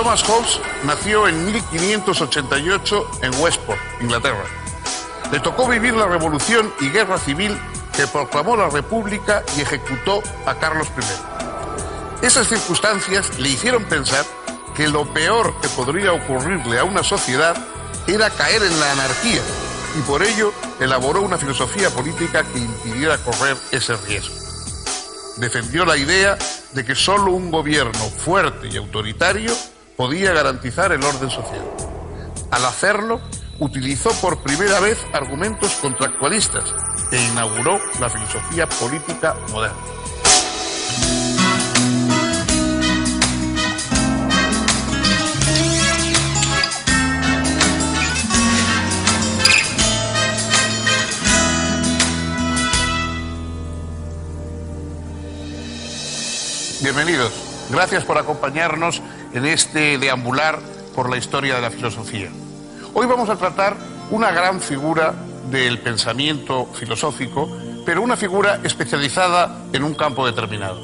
Thomas Hobbes nació en 1588 en Westport, Inglaterra. Le tocó vivir la revolución y guerra civil que proclamó la República y ejecutó a Carlos I. Esas circunstancias le hicieron pensar que lo peor que podría ocurrirle a una sociedad era caer en la anarquía, y por ello elaboró una filosofía política que impidiera correr ese riesgo. Defendió la idea de que solo un gobierno fuerte y autoritario podía garantizar el orden social. Al hacerlo, utilizó por primera vez argumentos contractualistas e inauguró la filosofía política moderna. Bienvenidos. Gracias por acompañarnos en este deambular por la historia de la filosofía. Hoy vamos a tratar una gran figura del pensamiento filosófico, pero una figura especializada en un campo determinado.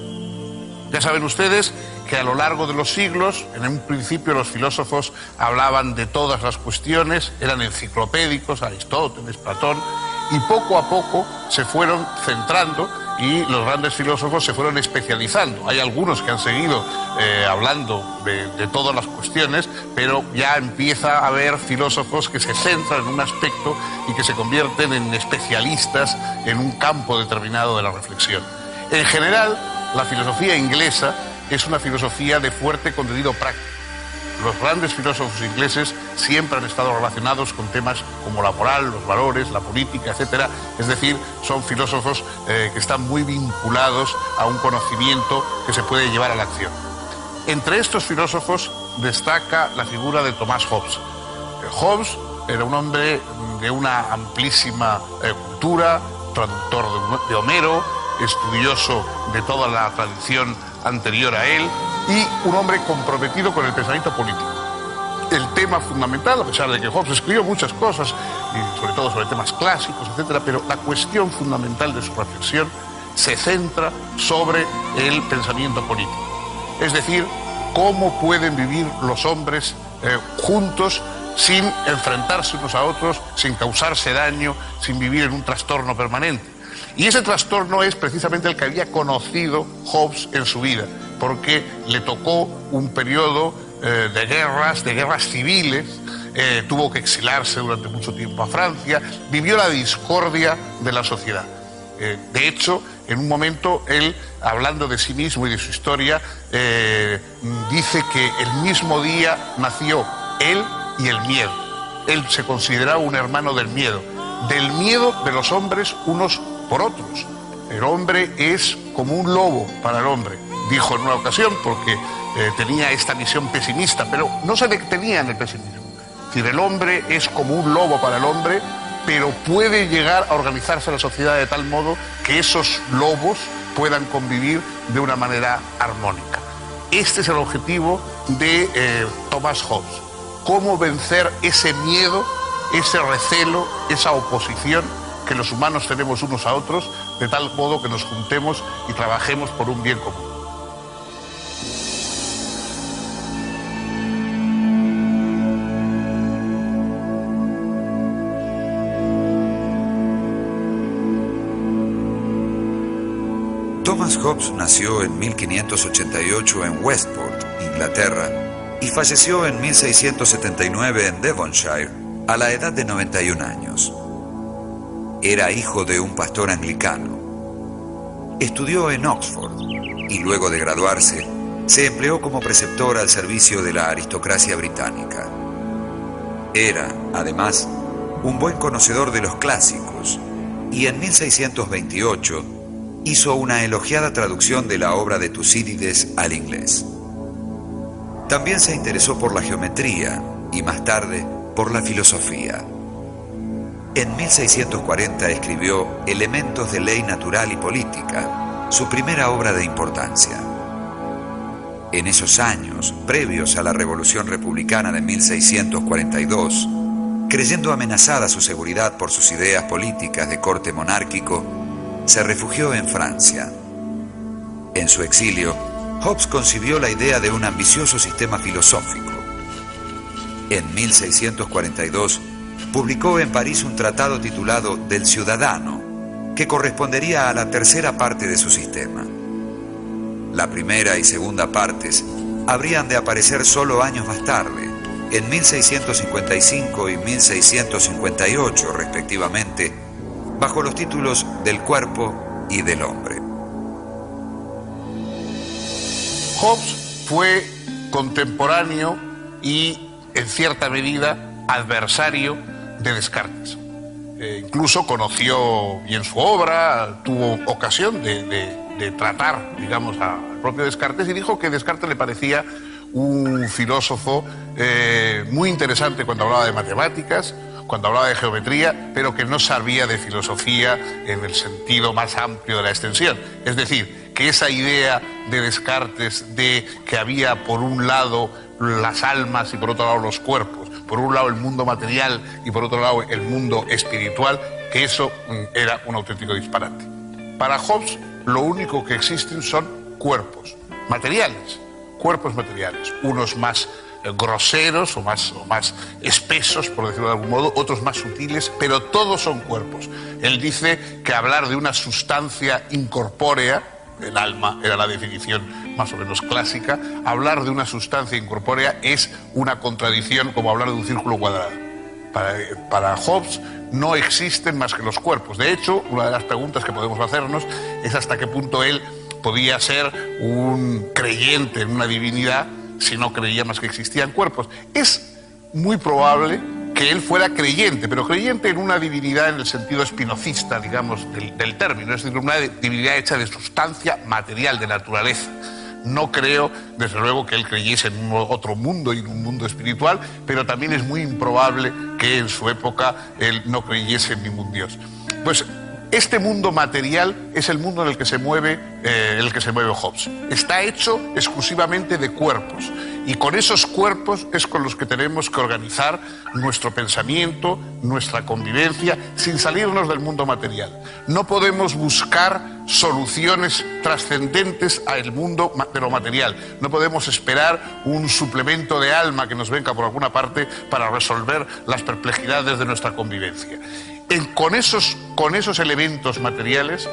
Ya saben ustedes que a lo largo de los siglos, en un principio los filósofos hablaban de todas las cuestiones, eran enciclopédicos, Aristóteles, Platón, y poco a poco se fueron centrando y los grandes filósofos se fueron especializando. Hay algunos que han seguido hablando de todas las cuestiones, pero ya empieza a haber filósofos que se centran en un aspecto y que se convierten en especialistas en un campo determinado de la reflexión. En general, la filosofía inglesa es una filosofía de fuerte contenido práctico. Los grandes filósofos ingleses siempre han estado relacionados con temas como la moral, los valores, la política, etc. Es decir, son filósofos que están muy vinculados a un conocimiento que se puede llevar a la acción. Entre estos filósofos destaca la figura de Thomas Hobbes. Hobbes era un hombre de una amplísima cultura, traductor de Homero, estudioso de toda la tradición anterior a él, y un hombre comprometido con el pensamiento político. El tema fundamental, a pesar de que Hobbes escribió muchas cosas, y sobre todo sobre temas clásicos, etc., pero la cuestión fundamental de su reflexión se centra sobre el pensamiento político. Es decir, cómo pueden vivir los hombres juntos sin enfrentarse unos a otros, sin causarse daño, sin vivir en un trastorno permanente. Y ese trastorno es precisamente el que había conocido Hobbes en su vida, porque le tocó un periodo de guerras civiles, tuvo que exilarse durante mucho tiempo a Francia, vivió la discordia de la sociedad. De hecho, en un momento, él, hablando de sí mismo y de su historia, dice que el mismo día nació él y el miedo. Él se consideraba un hermano del miedo de los hombres unos por otros. El hombre es como un lobo para el hombre, dijo en una ocasión, porque tenía esta visión pesimista, pero no se detenía en el pesimismo. Es decir, el hombre es como un lobo para el hombre, pero puede llegar a organizarse la sociedad de tal modo que esos lobos puedan convivir de una manera armónica. Este es el objetivo de Thomas Hobbes. Cómo vencer ese miedo, ese recelo, esa oposición que los humanos tenemos unos a otros, de tal modo que nos juntemos y trabajemos por un bien común. Thomas Hobbes nació en 1588 en Westport, Inglaterra, y falleció en 1679 en Devonshire, a la edad de 91 años. Era hijo de un pastor anglicano. Estudió en Oxford y luego de graduarse se empleó como preceptor al servicio de la aristocracia británica. Era, además, un buen conocedor de los clásicos y en 1628 hizo una elogiada traducción de la obra de Tucídides al inglés. También se interesó por la geometría y más tarde por la filosofía. En 1640 escribió Elementos de Ley Natural y Política, su primera obra de importancia. En esos años, previos a la Revolución Republicana de 1642, creyendo amenazada su seguridad por sus ideas políticas de corte monárquico, se refugió en Francia. En su exilio, Hobbes concibió la idea de un ambicioso sistema filosófico, En 1642, publicó en París un tratado titulado Del Ciudadano, que correspondería a la tercera parte de su sistema. La primera y segunda partes habrían de aparecer solo años más tarde, en 1655 y 1658 respectivamente, bajo los títulos Del Cuerpo y del Hombre. Hobbes fue contemporáneo y, en cierta medida, adversario de Descartes. Incluso conoció bien su obra, tuvo ocasión de tratar, digamos, al propio Descartes, y dijo que Descartes le parecía un filósofo muy interesante cuando hablaba de matemáticas, cuando hablaba de geometría, pero que no sabía de filosofía en el sentido más amplio de la extensión. Es decir, que esa idea de Descartes de que había por un lado las almas y por otro lado los cuerpos, por un lado el mundo material y por otro lado el mundo espiritual, que eso era un auténtico disparate. Para Hobbes, lo único que existen son cuerpos materiales, unos más groseros o más espesos, por decirlo de algún modo, otros más sutiles, pero todos son cuerpos. Él dice que hablar de una sustancia incorpórea, el alma era la definición más o menos clásica, hablar de una sustancia incorpórea es una contradicción como hablar de un círculo cuadrado. Para Hobbes no existen más que los cuerpos. De hecho, una de las preguntas que podemos hacernos es hasta qué punto él podía ser un creyente en una divinidad si no creía más que existían cuerpos. Es muy probable que él fuera creyente, pero creyente en una divinidad en el sentido spinozista, digamos, del término, es decir, una divinidad hecha de sustancia material, de naturaleza. No creo, desde luego, que él creyese en otro mundo y en un mundo espiritual, pero también es muy improbable que en su época él no creyese en ningún dios. Pues este mundo material es el mundo en el que se mueve Hobbes. Está hecho exclusivamente de cuerpos, y con esos cuerpos es con los que tenemos que organizar nuestro pensamiento, nuestra convivencia, sin salirnos del mundo material. No podemos buscar soluciones trascendentes al mundo de lo material. No podemos esperar un suplemento de alma que nos venga por alguna parte para resolver las perplejidades de nuestra convivencia. Con esos elementos materiales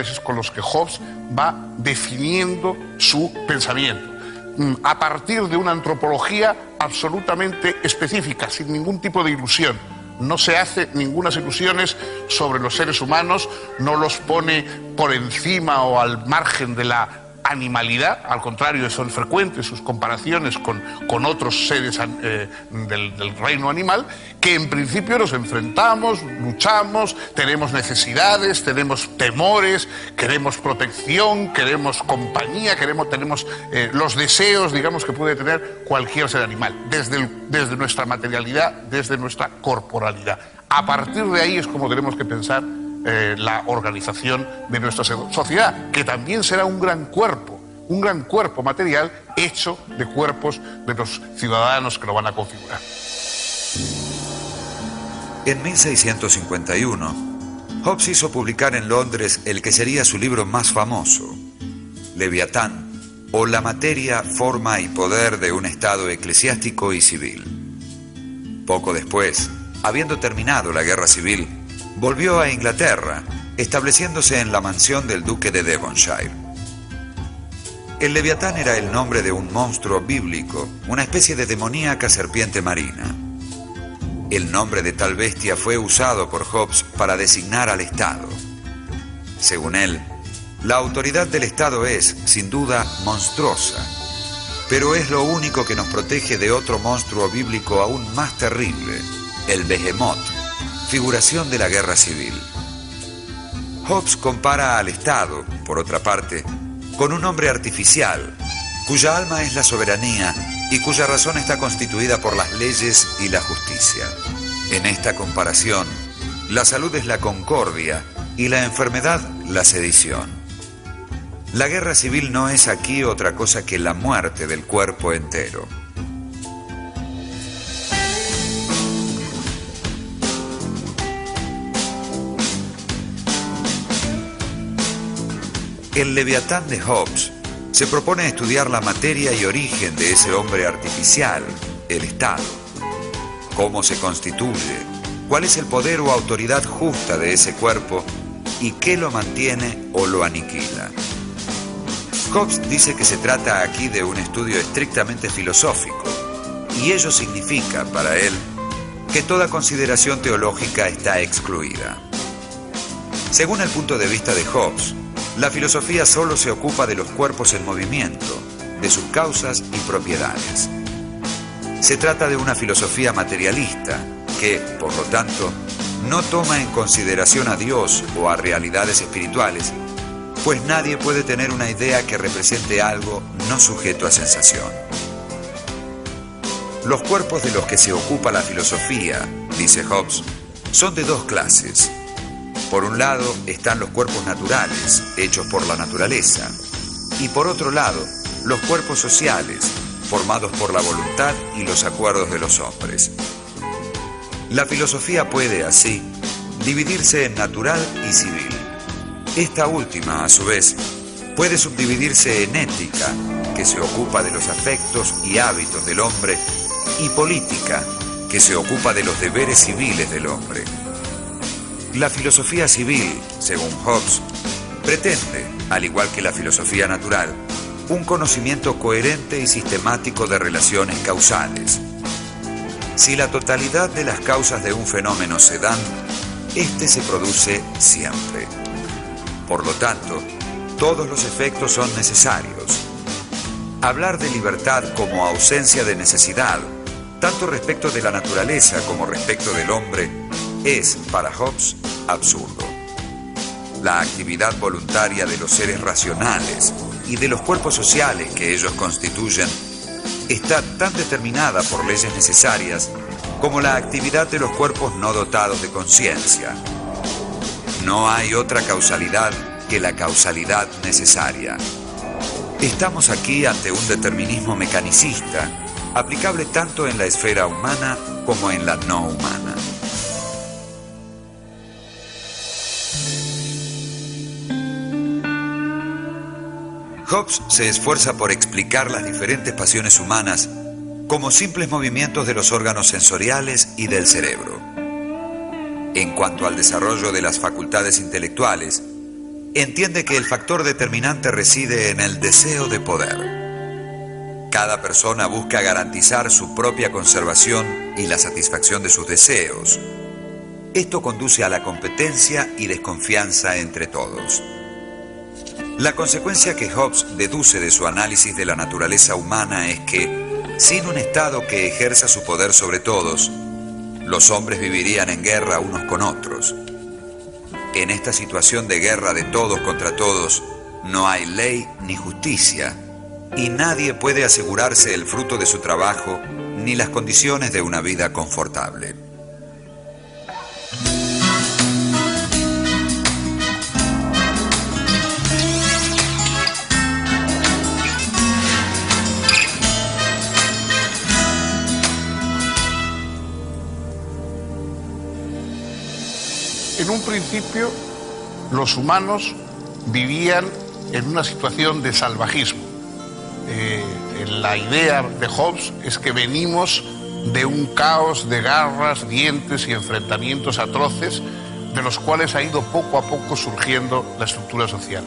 es con los que Hobbes va definiendo su pensamiento, a partir de una antropología absolutamente específica, sin ningún tipo de ilusión. No se hace ninguna ilusiones sobre los seres humanos, no los pone por encima o al margen de la animalidad, al contrario, son frecuentes sus comparaciones con otros seres del reino animal, que en principio nos enfrentamos, luchamos, tenemos necesidades, tenemos temores, queremos protección, queremos compañía, tenemos los deseos, digamos, que puede tener cualquier ser animal, desde nuestra materialidad, desde nuestra corporalidad. A partir de ahí es como tenemos que pensar la organización de nuestra sociedad, que también será un gran cuerpo material hecho de cuerpos de los ciudadanos que lo van a configurar. En 1651, Hobbes hizo publicar en Londres el que sería su libro más famoso, Leviatán, o La materia, forma y poder de un Estado eclesiástico y civil. Poco después, habiendo terminado la guerra civil, volvió a Inglaterra, estableciéndose en la mansión del duque de Devonshire. El Leviatán era el nombre de un monstruo bíblico, una especie de demoníaca serpiente marina. El nombre de tal bestia fue usado por Hobbes para designar al Estado. Según él, la autoridad del Estado es, sin duda, monstruosa, pero es lo único que nos protege de otro monstruo bíblico aún más terrible, el Behemoth, figuración de la guerra civil. Hobbes compara al Estado, por otra parte, con un hombre artificial, cuya alma es la soberanía y cuya razón está constituida por las leyes y la justicia. En esta comparación, la salud es la concordia y la enfermedad la sedición. La guerra civil no es aquí otra cosa que la muerte del cuerpo entero. El Leviatán de Hobbes se propone estudiar la materia y origen de ese hombre artificial, el Estado. Cómo se constituye, cuál es el poder o autoridad justa de ese cuerpo y qué lo mantiene o lo aniquila. Hobbes dice que se trata aquí de un estudio estrictamente filosófico, y ello significa, para él, que toda consideración teológica está excluida. Según el punto de vista de Hobbes, la filosofía solo se ocupa de los cuerpos en movimiento, de sus causas y propiedades. Se trata de una filosofía materialista que, por lo tanto, no toma en consideración a Dios o a realidades espirituales, pues nadie puede tener una idea que represente algo no sujeto a sensación. Los cuerpos de los que se ocupa la filosofía, dice Hobbes, son de dos clases. Por un lado están los cuerpos naturales, hechos por la naturaleza, y por otro lado, los cuerpos sociales, formados por la voluntad y los acuerdos de los hombres. La filosofía puede, así, dividirse en natural y civil. Esta última, a su vez, puede subdividirse en ética, que se ocupa de los afectos y hábitos del hombre, y política, que se ocupa de los deberes civiles del hombre. La filosofía civil, según Hobbes, pretende, al igual que la filosofía natural, un conocimiento coherente y sistemático de relaciones causales. Si la totalidad de las causas de un fenómeno se dan, éste se produce siempre. Por lo tanto, todos los efectos son necesarios. Hablar de libertad como ausencia de necesidad, tanto respecto de la naturaleza como respecto del hombre, es, para Hobbes, absurdo. La actividad voluntaria de los seres racionales y de los cuerpos sociales que ellos constituyen está tan determinada por leyes necesarias como la actividad de los cuerpos no dotados de conciencia. No hay otra causalidad que la causalidad necesaria. Estamos aquí ante un determinismo mecanicista, aplicable tanto en la esfera humana como en la no humana. Hobbes se esfuerza por explicar las diferentes pasiones humanas como simples movimientos de los órganos sensoriales y del cerebro. En cuanto al desarrollo de las facultades intelectuales, entiende que el factor determinante reside en el deseo de poder. Cada persona busca garantizar su propia conservación y la satisfacción de sus deseos. Esto conduce a la competencia y desconfianza entre todos. La consecuencia que Hobbes deduce de su análisis de la naturaleza humana es que, sin un Estado que ejerza su poder sobre todos, los hombres vivirían en guerra unos con otros. En esta situación de guerra de todos contra todos, no hay ley ni justicia, y nadie puede asegurarse el fruto de su trabajo ni las condiciones de una vida confortable. En un principio, los humanos vivían en una situación de salvajismo. La idea de Hobbes es que venimos de un caos de garras, dientes y enfrentamientos atroces, de los cuales ha ido poco a poco surgiendo la estructura social.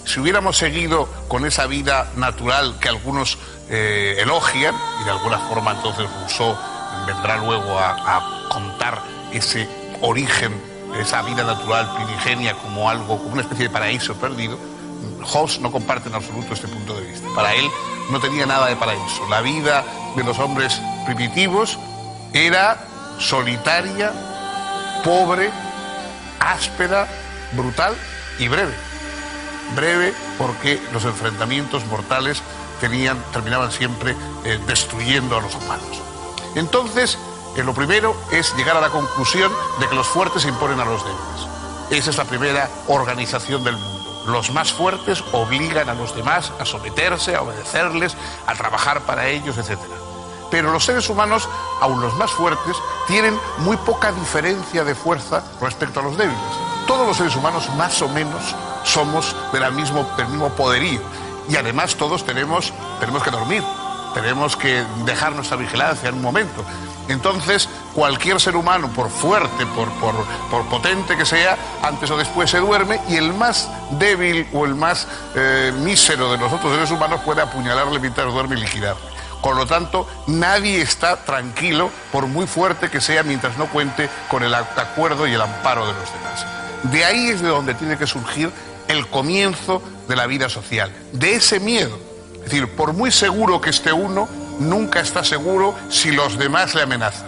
Si hubiéramos seguido con esa vida natural que algunos elogian, y de alguna forma entonces Rousseau vendrá luego a contar ese origen, esa vida natural primigenia como algo, como una especie de paraíso perdido, Hobbes no comparte en absoluto este punto de vista. Para él no tenía nada de paraíso. La vida de los hombres primitivos era solitaria, pobre, áspera, brutal y breve. Breve porque los enfrentamientos mortales terminaban siempre destruyendo a los humanos. Entonces, lo primero es llegar a la conclusión de que los fuertes se imponen a los débiles. Esa es la primera organización del mundo. Los más fuertes obligan a los demás a someterse, a obedecerles, a trabajar para ellos, etc. Pero los seres humanos, aun los más fuertes, tienen muy poca diferencia de fuerza respecto a los débiles. Todos los seres humanos, más o menos, somos del mismo poderío. Y además todos tenemos que dormir. tenemos que dejar nuestra vigilancia en un momento. Entonces, cualquier ser humano, por fuerte, por potente que sea, antes o después se duerme, y el más débil o el más mísero de los otros seres humanos puede apuñalarle mientras duerme y liquidarle. Con lo tanto, nadie está tranquilo, por muy fuerte que sea, mientras no cuente con el acuerdo y el amparo de los demás. De ahí es de donde tiene que surgir el comienzo de la vida social, de ese miedo. Es decir, por muy seguro que esté uno, nunca está seguro si los demás le amenazan.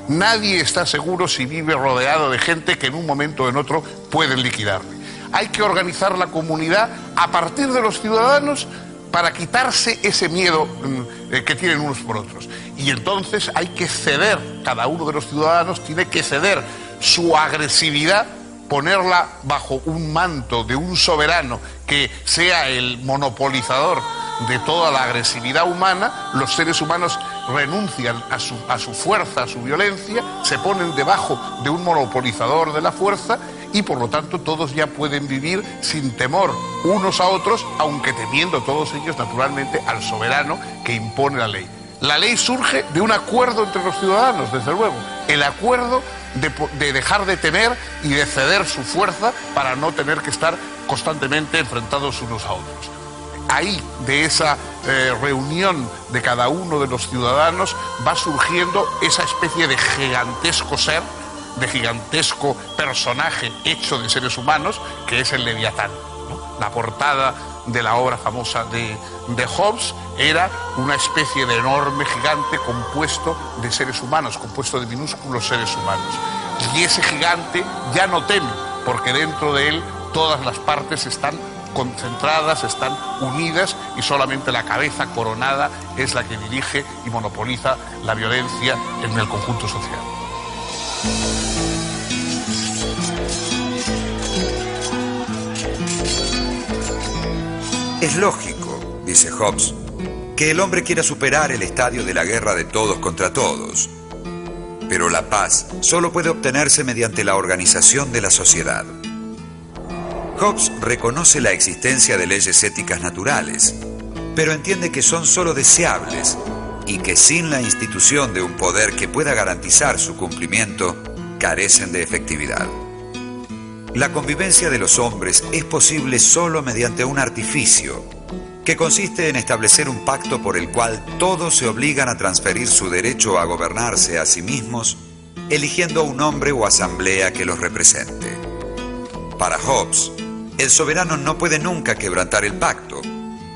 Nadie está seguro si vive rodeado de gente que en un momento o en otro pueden liquidarle. Hay que organizar la comunidad a partir de los ciudadanos para quitarse ese miedo que tienen unos por otros. Y entonces hay que ceder, cada uno de los ciudadanos tiene que ceder su agresividad, ponerla bajo un manto de un soberano que sea el monopolizador de toda la agresividad humana. Los seres humanos renuncian a su fuerza, a su violencia, se ponen debajo de un monopolizador de la fuerza y por lo tanto todos ya pueden vivir sin temor unos a otros, aunque temiendo todos ellos naturalmente al soberano que impone la ley. La ley surge de un acuerdo entre los ciudadanos, desde luego, el acuerdo de dejar de temer y de ceder su fuerza para no tener que estar constantemente enfrentados unos a otros. Ahí, de esa reunión de cada uno de los ciudadanos, va surgiendo esa especie de gigantesco ser, de gigantesco personaje hecho de seres humanos, que es el Leviatán, ¿no? La portada de la obra famosa de Hobbes era una especie de enorme gigante compuesto de seres humanos, compuesto de minúsculos seres humanos. Y ese gigante ya no teme, porque dentro de él todas las partes están concentradas, están unidas, y solamente la cabeza coronada es la que dirige y monopoliza la violencia en el conjunto social. Es lógico, dice Hobbes, que el hombre quiera superar el estadio de la guerra de todos contra todos. Pero la paz solo puede obtenerse mediante la organización de la sociedad. Hobbes reconoce la existencia de leyes éticas naturales, pero entiende que son solo deseables y que sin la institución de un poder que pueda garantizar su cumplimiento, carecen de efectividad. La convivencia de los hombres es posible solo mediante un artificio, que consiste en establecer un pacto por el cual todos se obligan a transferir su derecho a gobernarse a sí mismos, eligiendo un hombre o asamblea que los represente. Para Hobbes, el soberano no puede nunca quebrantar el pacto,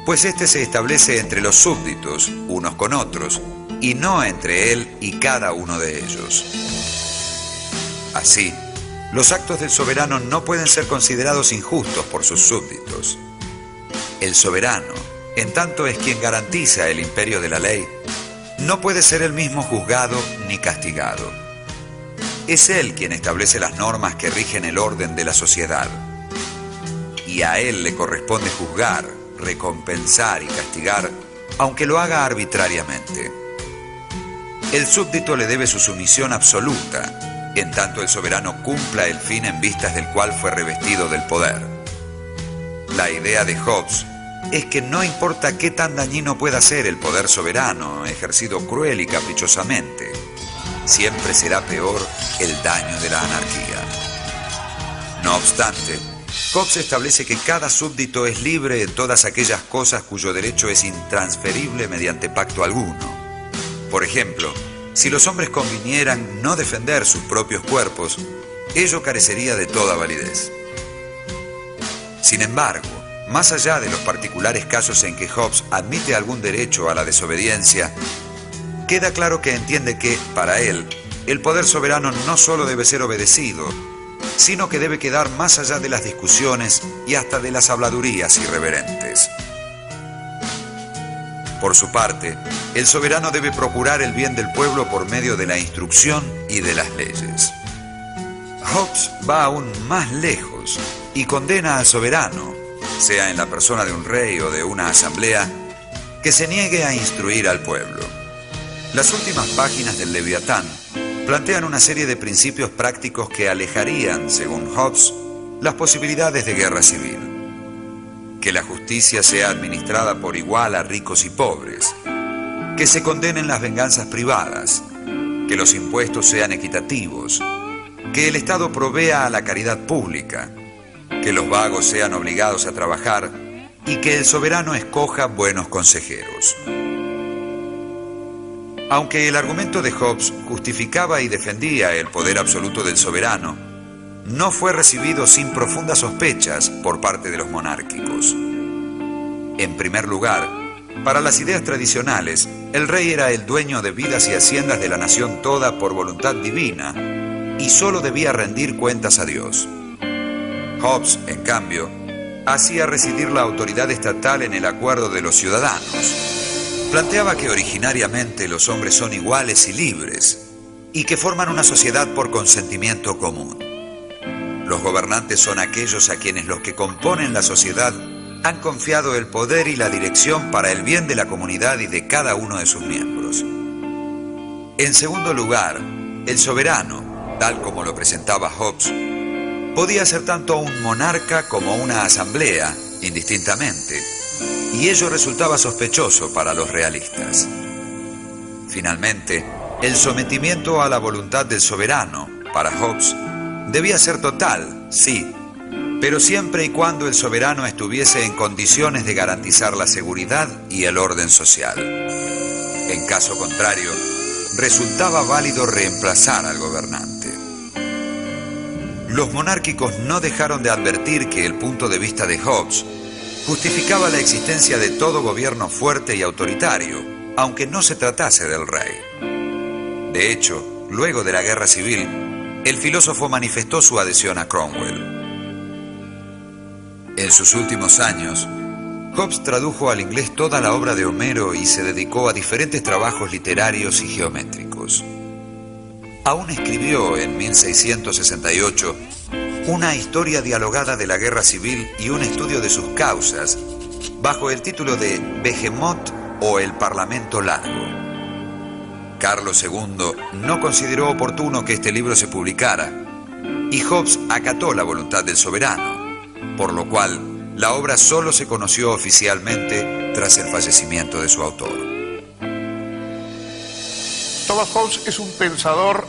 pues éste se establece entre los súbditos, unos con otros, y no entre él y cada uno de ellos. Así, los actos del soberano no pueden ser considerados injustos por sus súbditos. El soberano, en tanto es quien garantiza el imperio de la ley, no puede ser él mismo juzgado ni castigado. Es él quien establece las normas que rigen el orden de la sociedad. Y a él le corresponde juzgar, recompensar y castigar, aunque lo haga arbitrariamente. El súbdito le debe su sumisión absoluta, en tanto el soberano cumpla el fin en vistas del cual fue revestido del poder. La idea de Hobbes es que no importa qué tan dañino pueda ser el poder soberano, ejercido cruel y caprichosamente, siempre será peor el daño de la anarquía. No obstante, Hobbes establece que cada súbdito es libre en todas aquellas cosas cuyo derecho es intransferible mediante pacto alguno. Por ejemplo, si los hombres convinieran no defender sus propios cuerpos, ello carecería de toda validez. Sin embargo, más allá de los particulares casos en que Hobbes admite algún derecho a la desobediencia, queda claro que entiende que, para él, el poder soberano no solo debe ser obedecido, sino que debe quedar más allá de las discusiones y hasta de las habladurías irreverentes. Por su parte, el soberano debe procurar el bien del pueblo por medio de la instrucción y de las leyes. Hobbes va aún más lejos y condena al soberano, sea en la persona de un rey o de una asamblea, que se niegue a instruir al pueblo. Las últimas páginas del Leviatán plantean una serie de principios prácticos que alejarían, según Hobbes, las posibilidades de guerra civil. Que la justicia sea administrada por igual a ricos y pobres, que se condenen las venganzas privadas, que los impuestos sean equitativos, que el Estado provea a la caridad pública, que los vagos sean obligados a trabajar y que el soberano escoja buenos consejeros. Aunque el argumento de Hobbes justificaba y defendía el poder absoluto del soberano, no fue recibido sin profundas sospechas por parte de los monárquicos. En primer lugar, para las ideas tradicionales, el rey era el dueño de vidas y haciendas de la nación toda por voluntad divina y solo debía rendir cuentas a Dios. Hobbes, en cambio, hacía residir la autoridad estatal en el acuerdo de los ciudadanos. Planteaba que originariamente los hombres son iguales y libres y que forman una sociedad por consentimiento común. Los gobernantes son aquellos a quienes los que componen la sociedad han confiado el poder y la dirección para el bien de la comunidad y de cada uno de sus miembros. En segundo lugar, el soberano, tal como lo presentaba Hobbes, podía ser tanto un monarca como una asamblea, indistintamente, y ello resultaba sospechoso para los realistas. Finalmente, el sometimiento a la voluntad del soberano, para Hobbes, debía ser total, sí, pero siempre y cuando el soberano estuviese en condiciones de garantizar la seguridad y el orden social. En caso contrario, resultaba válido reemplazar al gobernante. Los monárquicos no dejaron de advertir que el punto de vista de Hobbes justificaba la existencia de todo gobierno fuerte y autoritario, aunque no se tratase del rey. De hecho, luego de la Guerra Civil, el filósofo manifestó su adhesión a Cromwell. En sus últimos años, Hobbes tradujo al inglés toda la obra de Homero y se dedicó a diferentes trabajos literarios y geométricos. Aún escribió en 1668 una historia dialogada de la Guerra Civil y un estudio de sus causas, bajo el título de Behemoth o el Parlamento Largo. Carlos II no consideró oportuno que este libro se publicara, y Hobbes acató la voluntad del soberano, por lo cual la obra solo se conoció oficialmente tras el fallecimiento de su autor. Thomas Hobbes es un pensador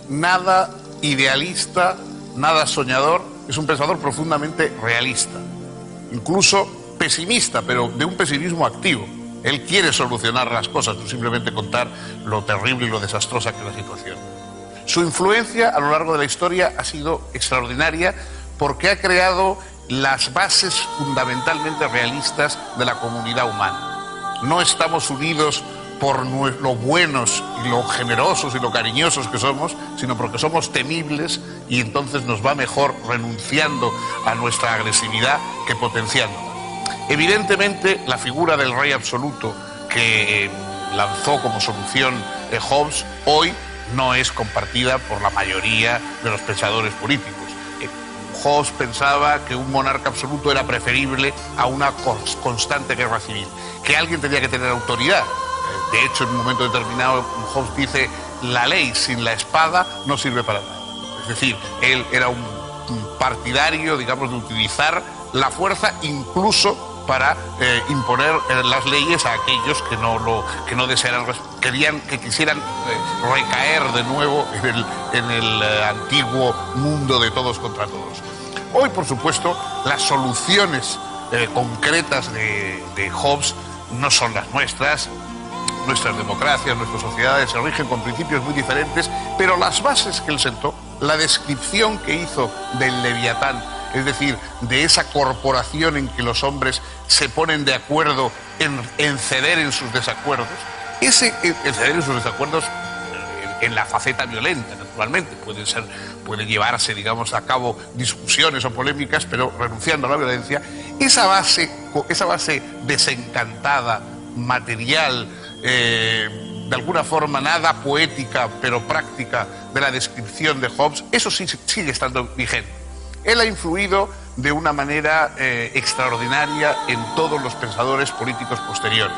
nada idealista, nada soñador, es un pensador profundamente realista, incluso pesimista, pero de un pesimismo activo. Él quiere solucionar las cosas, no simplemente contar lo terrible y lo desastrosa que es la situación. Su influencia a lo largo de la historia ha sido extraordinaria porque ha creado las bases fundamentalmente realistas de la comunidad humana. No estamos unidos por lo buenos y lo generosos y lo cariñosos que somos, sino porque somos temibles y entonces nos va mejor renunciando a nuestra agresividad que potenciándola. Evidentemente, la figura del rey absoluto que lanzó como solución Hobbes hoy no es compartida por la mayoría de los pensadores políticos. Hobbes pensaba que un monarca absoluto era preferible a una constante guerra civil, que alguien tenía que tener autoridad. De hecho, en un momento determinado, Hobbes dice, la ley sin la espada no sirve para nada. Es decir, él era un partidario, digamos, de utilizar la fuerza incluso para imponer las leyes a aquellos que no desearan, quisieran recaer de nuevo en el antiguo mundo de todos contra todos. Hoy, por supuesto, las soluciones concretas de Hobbes no son las nuestras. Nuestras democracias, nuestras sociedades se rigen con principios muy diferentes, pero las bases que él sentó, la descripción que hizo del Leviatán, es decir, de esa corporación en que los hombres se ponen de acuerdo en ceder en sus desacuerdos, el ceder en sus desacuerdos en la faceta violenta, naturalmente, puede llevarse, digamos, a cabo discusiones o polémicas, pero renunciando a la violencia, esa base desencantada, material, de alguna forma nada poética, pero práctica de la descripción de Hobbes, eso sí sigue estando vigente. Él ha influido de una manera extraordinaria en todos los pensadores políticos posteriores.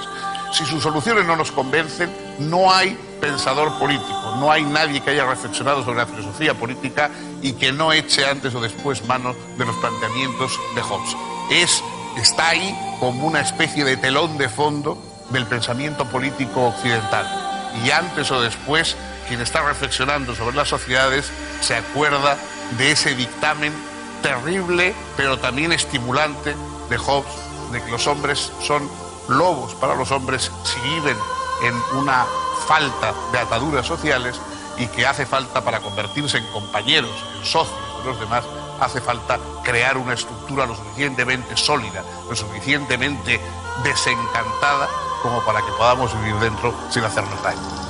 Si sus soluciones no nos convencen, no hay pensador político, no hay nadie que haya reflexionado sobre la filosofía política y que no eche antes o después mano de los planteamientos de Hobbes. Está ahí como una especie de telón de fondo del pensamiento político occidental. Y antes o después, quien está reflexionando sobre las sociedades se acuerda de ese dictamen terrible, pero también estimulante de Hobbes, de que los hombres son lobos para los hombres si viven en una falta de ataduras sociales, y que hace falta, para convertirse en compañeros, en socios de los demás, hace falta crear una estructura lo suficientemente sólida, lo suficientemente desencantada como para que podamos vivir dentro sin hacernos daño.